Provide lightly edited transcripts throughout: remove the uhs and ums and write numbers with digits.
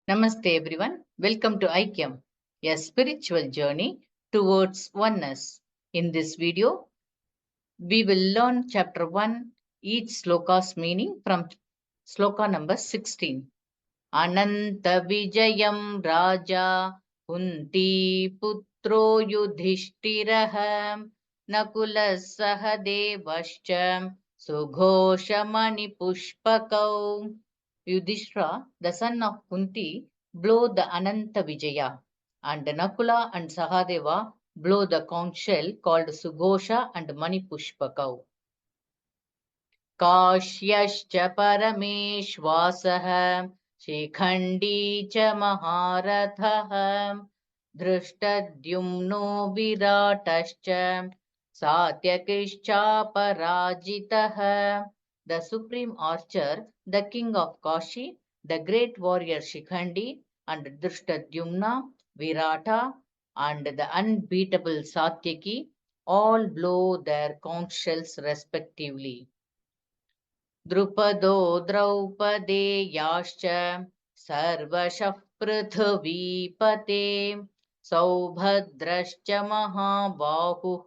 Namaste everyone. Welcome to IKEM, a spiritual journey towards oneness. In this video, we will learn chapter 1, each sloka's meaning from sloka number 16. Ananta Vijayam Raja Kunti Putro Yudhishtiraham Nakula Sahadevascha Sughosham Pushpakau. Yudhishthira, the son of Kunti, blow the Ananta Vijaya, and Nakula and Sahadeva blow the conch shell called Sughosha and Manipushpakau. काश्यश्च परमेश्वासः शिखण्डी च महारथः धृष्टद्युम्नो विराटश्च सात्यकिश्चापराजितः. The supreme archer, the king of Kashi, the great warrior Shikhandi, and Drishtadyumna, Virata, and the unbeatable Satyaki all blow their conch shells respectively. द्रुपदो द्रौपदेयाश्च सर्वशः पृथिवीपते सौभद्रश्च महाबाहुः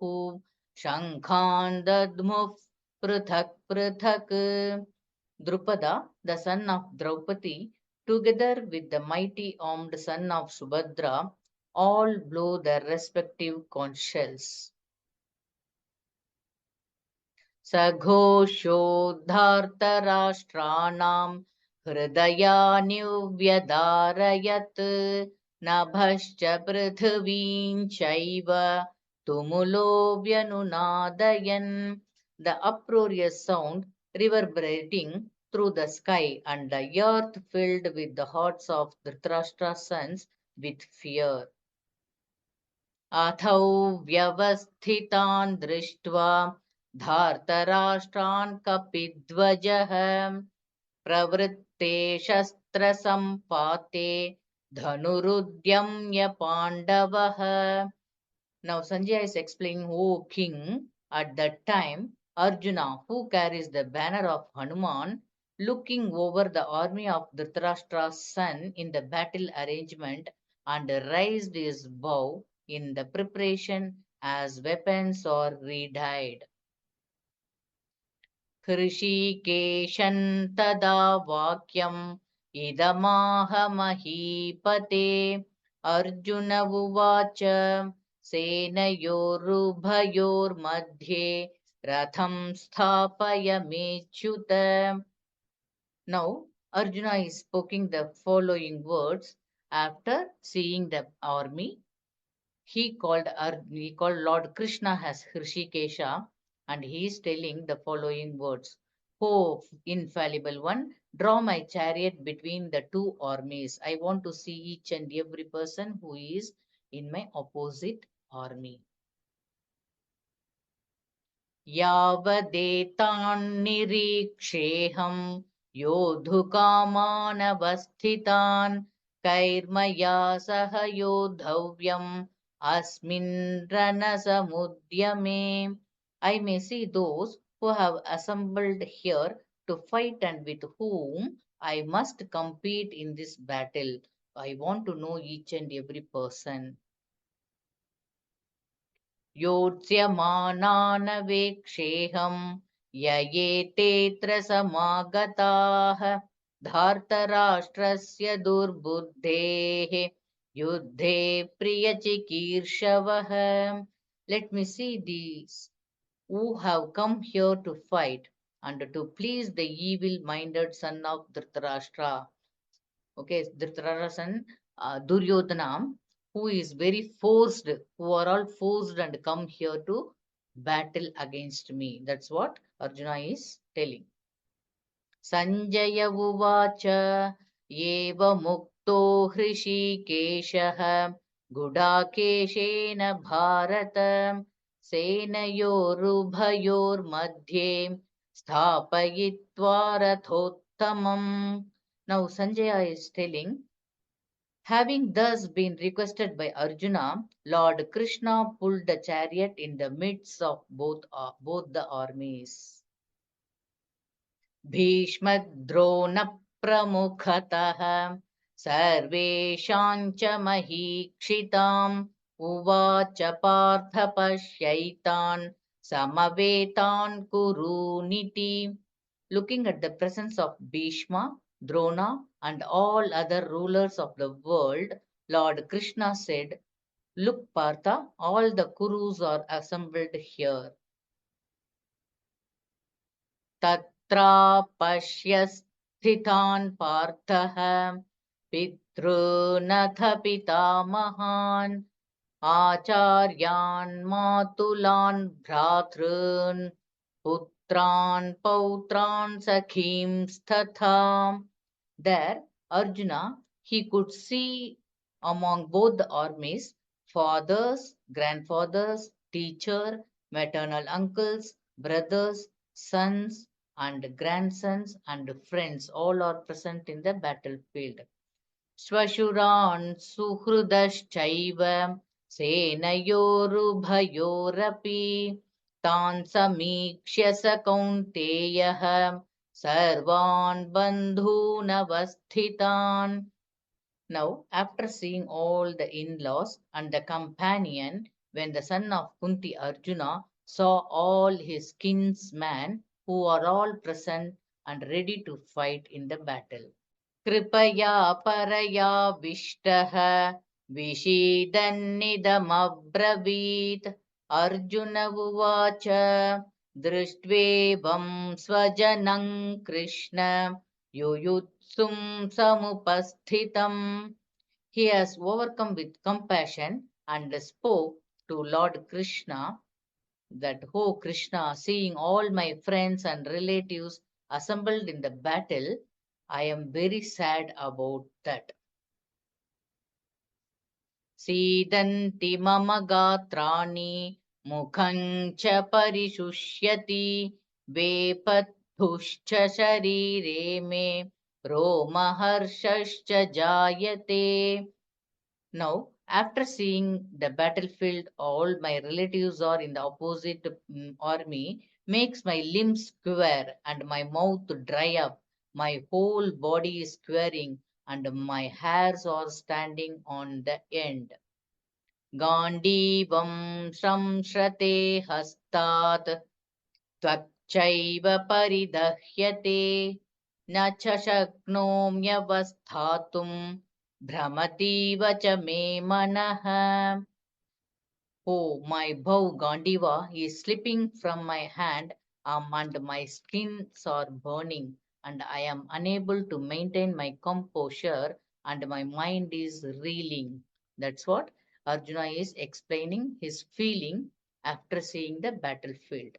शङ्खान् दद्मुः पृथक् पृथक्. Drupada, the son of Draupadi, together with the mighty armed son of Subhadra, all blow their respective conch shells. सघोषोद्धार्तराष्ट्राणां हृदयान्युव्यधारयत् नभश्च पृथिवीं चैव तुमुलो व्यनुनादयन्. The uproarious sound reverberating through the sky and the earth filled with the hearts of Dhritarashtra's sons with fear. अथौ व्यवस्थितान् दृष्ट्वा धार्तराष्ट्रान् कपिध्वजः प्रवृत्ते शस्त्रसम्पाते धनुरुद्यम्य पाण्डवः. Now Sanjaya is explaining, O king, at that time Arjuna, who carries the banner of Hanuman, looking over the army of Dhritarashtra's son in the battle arrangement, and raised his bow in the preparation as weapons are readied. Hrishikeshan tada vakyam idamaha mahipate Arjuna uvacha सेनयोरुभयोर्मध्ये रथं स्थापयमेच्युत. Now Arjuna is speaking the following words after seeing the army. He called Lord Krishna as Hrishikesha, and he is telling the following words. O infallible one, draw my chariot between the two armies. I want to see each and every person who is in my opposite army. यावदेतान्निरीक्षेऽहं योद्धुकामानवस्थितान् कैर्मया सह योद्धव्यम् अस्मिन् रणसमुद्यमे. I may see those who have assembled here to fight and with whom I must compete in this battle. I want to know each and every person. योत्स्यमानानवेक्षेऽहं ययेतेऽत्र समागताः धार्तराष्ट्रस्य दुर्बुद्धेः युद्धे प्रियचिकीर्षवः. Let me see these who have come here to fight and to please the evil-minded son of Dhritarashtra. Okay, Dhritarashtra's son Duryodhana, who is very forced, who are all forced and come here to battle against me. That's what Arjuna is telling. Sanjaya uvacha eva mukto hrishikeshah gudakeshena bharata senayorubhayor madhye sthapayitva rathottamam. Now Sanjaya is telling, having thus been requested by Arjuna, Lord Krishna pulled the chariot in the midst of both the armies. Bhishmadrona pramukhatah सर्वेषां च महीक्षिताम् उवाच पार्थ पश्यैतान् समवेतान् कुरूनिति. Looking at the presence of Bhishma, Drona, and all other rulers of the world, Lord Krishna said, "Look, Partha, all the Kurus are assembled here." तत्रापश्य स्थितान् पार्थः पितॄनथ पितामहान् आचार्यान् मातुलान् भ्रातॄन् पुत्रान् पौत्रान् सखींस्तथा. There, Arjuna, he could see among both the armies fathers, grandfathers, teacher, maternal uncles, brothers, sons, and grandsons, and friends all are present in the battlefield. श्वशुरान् सुहृदश्चैव सेनयोरुभयोरपि तान् समीक्ष्य स कौन्तेयः सर्वान् बन्धूनवस्थितान्. Now, after seeing all the in-laws and the companion, when the son of Kunti Arjuna saw all his kinsmen who are all present and ready to fight in the battle. कृपया परयाविष्टः विषीदन्निदमब्रवीत्. अर्जुन उवाच दृष्ट्वेवं स्वजनं Krishna युयुत्सुं समुपस्थितम्. He has overcome with compassion and spoke to Lord Krishna that, "Oh Krishna, seeing all my friends and relatives assembled in the battle, I am very sad about that. सीदन्ति मम गात्राणि मुखं च परिशुष्यति वेपथुश्च शरीरे मे रोमहर्षश्च जायते. Now, after seeing the battlefield, all my relatives are in the opposite army, makes my limbs quiver and my mouth dry up. My whole body is quivering and my hairs are standing on the end. गाण्डीवं संश्रते हस्तात् त्वच्चैव परिदह्यते न च शक्नोम्यवस्थातुं भ्रमतीव च मे मनः. Oh, my bow Gandiva is slipping from my hand, and my skins are burning, and I am unable to maintain my composure, and my mind is reeling. That's what Arjuna is explaining his feeling after seeing the battlefield.